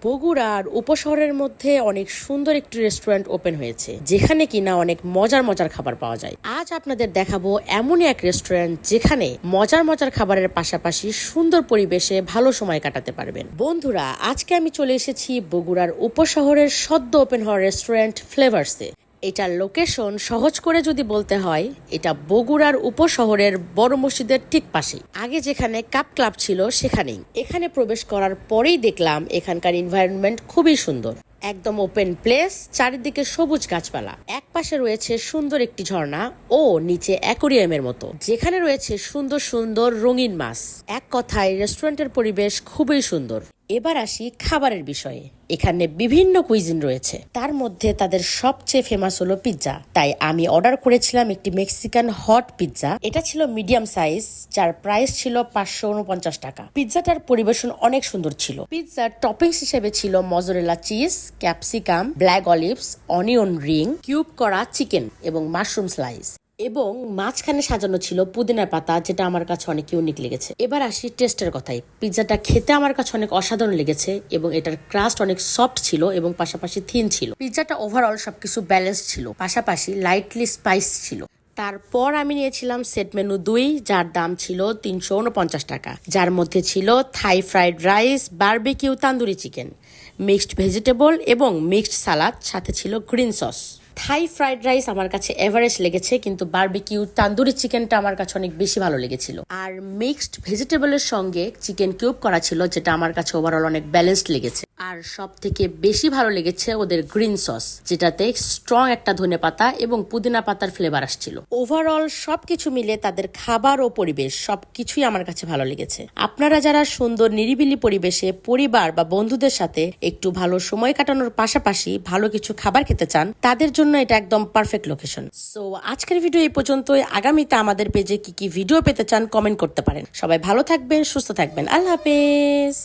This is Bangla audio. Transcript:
বগুড়ার উপশহরের মধ্যে অনেক সুন্দর একটি রেস্টুরেন্ট ওপেন হয়েছে, যেখানে কিনা অনেক মজার মজার খাবার পাওয়া যায়। আজ আপনাদের দেখাবো এমনই এক রেস্টুরেন্ট যেখানে মজার মজার খাবারের পাশাপাশি সুন্দর পরিবেশে ভালো সময় কাটাতে পারবেন। বন্ধুরা, আজকে আমি চলে এসেছি বগুড়ার উপশহরের সদ্য ওপেন হওয়া রেস্টুরেন্ট ফ্লেভারসে। এটার লোকেশন সহজ করে যদি বলতে হয়, এটা বগুড়ার উপশহরের বড় মসজিদের ঠিক পাশেই। আগে যেখানে কাপ ক্লাব ছিল সেখানেই। এখানে প্রবেশ করার পরেই দেখলাম এখানকার এনভায়রনমেন্ট খুবই সুন্দর, একদম ওপেন প্লেস, চারিদিকে সবুজ গাছপালা। এক পাশে রয়েছে সুন্দর একটি ঝর্ণা ও নিচে অ্যাকোরিয়ামের মতো, যেখানে রয়েছে সুন্দর সুন্দর রঙিন মাছ। এক কথায় রেস্টুরেন্টের পরিবেশ খুবই সুন্দর। এবার আসি খাবারের বিষয়ে। এখানে বিভিন্ন কুইজিন রয়েছে, তার মধ্যে তাদের সবচেয়ে ফেমাস হলো পিৎজা। তাই আমি অর্ডার করেছিলাম একটি মেক্সিকান হট পিৎজা। এটা ছিল মিডিয়াম সাইজ, যার প্রাইস ছিল 549 টাকা। পিৎজাটার পরিবেশন অনেক সুন্দর ছিল। পিৎজার টপিংস হিসেবে ছিল mozzarella cheese, capsicum, black olives, onion ring, cube করা চিকেন এবং মাশরুম স্লাইস, এবং মাঝখানে সাজানো ছিল পুদিনার পাতা, যেটা আমার কাছে অনেক ইউনিক লেগেছে। এবার আসি টেস্টের কথায়। পিৎজাটা খেতে আমার কাছে অনেক অসাধারণ লেগেছে এবং এটার ক্রাস্ট অনেক সফট ছিল এবং পাশাপাশি থিন ছিল। পিৎজাটা ওভারঅল সবকিছু ব্যালেন্স ছিল, পাশাপাশি লাইটলি স্পাইস ছিল। তারপর আমি নিয়েছিলাম সেট মেনু 2, যার দাম ছিল 349 টাকা, যার মধ্যে ছিল থাই fried rice, barbecue tandoori chicken, mixed vegetable এবং মিক্সড সালাদ, সাথে ছিল গ্রিন সস। থাই ফ্রাইড রাইস আমার কাছে এভারেজ লেগেছে, কিন্তু বারবিকিউ তান্দুরি চিকেনটা আমার কাছে অনেক বেশি ভালো লেগেছিল। আর মিক্সড ভেজিটেবলের সঙ্গে চিকেন কিউব করা ছিল, যেটা আমার কাছে ওভারঅল অনেক ব্যালেন্সড লেগেছে। আর সব থেকে বেশি ভালো লেগেছে ওদের গ্রিন সস, যেটাতে স্ট্রং একটা ধনেপাতা এবং পুদিনা পাতার ফ্লেভার আসছিল। ওভারঅল সবকিছু মিলে তাদের খাবার ও পরিবেশ সবকিছুই আমার কাছে ভালো লেগেছে। আপনারা যারা সুন্দর নিরিবিলি পরিবেশে পরিবার বা বন্ধুদের সাথে একটু ভালো সময় কাটানোর পাশাপাশি ভালো কিছু খাবার খেতে চান, তাদের জন্য এটা একদম পারফেক্ট লোকেশন। সো আজকের ভিডিও এই পর্যন্তই। আগামীতে আমাদের পেজে কি কি ভিডিও পেতে চান কমেন্ট করতে পারেন। সবাই ভালো থাকবেন, সুস্থ থাকবেন। আল্লাহ হাফেজ।